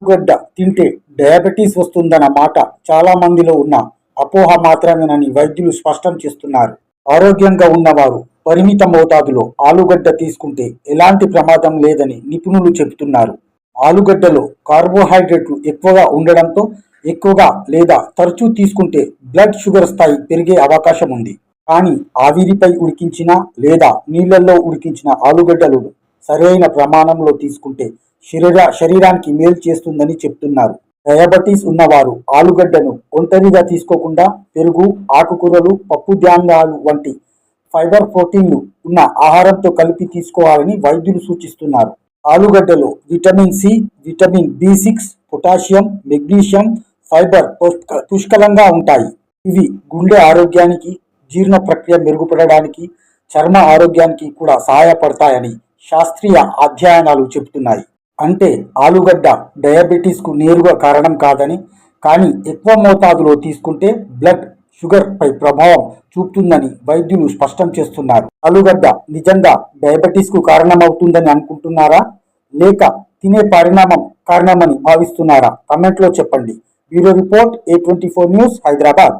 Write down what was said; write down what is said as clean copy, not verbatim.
గడ్డ తింటే డయాబెటీస్ వస్తుందన్న మాట చాలా మందిలో ఉన్న అపోహ మాత్రమేనని వైద్యులు స్పష్టం చేస్తున్నారు. ఆరోగ్యంగా ఉన్నవారు పరిమిత మోతాదులో ఆలుగడ్డ తీసుకుంటే ఎలాంటి ప్రమాదం లేదని నిపుణులు చెబుతున్నారు. ఆలుగడ్డలో కార్బోహైడ్రేట్లు ఎక్కువగా ఉండడంతో ఎక్కువగా లేదా తరచూ తీసుకుంటే బ్లడ్ షుగర్ స్థాయి పెరిగే అవకాశం ఉంది. కానీ ఆవిరిపై ఉడికించిన లేదా నీళ్లలో ఉడికించిన ఆలుగడ్డలు సరైన ప్రమాణంలో తీసుకుంటే శరీరానికి మేలు చేస్తుందని చెప్తున్నారు. డయాబెటీస్ ఉన్నవారు ఆలుగడ్డను ఒంటరిగా తీసుకోకుండా పెరుగు, ఆకుకూరలు, పప్పు ధాన్యాలు వంటి ఫైబర్, ప్రోటీన్లు ఉన్న ఆహారంతో కలిపి తీసుకోవాలని వైద్యులు సూచిస్తున్నారు. ఆలుగడ్డలో విటమిన్ సి, విటమిన్ బి6, పొటాషియం, మెగ్నీషియం, ఫైబర్ పుష్కలంగా ఉంటాయి. ఇవి గుండె ఆరోగ్యానికి, జీర్ణ ప్రక్రియ మెరుగుపడడానికి, చర్మ ఆరోగ్యానికి కూడా సహాయపడతాయని శాస్త్రీయ అధ్యయనాలు చెబుతున్నాయి. అంటే ఆలుగడ్డ డయాబెటీస్కు నేరుగా కారణం కాదని, కానీ ఎక్కువ మోతాదులో తీసుకుంటే బ్లడ్ షుగర్ పై ప్రభావం చూపుతుందని వైద్యులు స్పష్టం చేస్తున్నారు. ఆలుగడ్డ నిజంగా డయాబెటీస్కు కారణమవుతుందని అనుకుంటున్నారా, లేక తినే పరిణామం కారణమని భావిస్తున్నారా? కమెంట్లో చెప్పండి. Bureau report, A24 news, Hyderabad.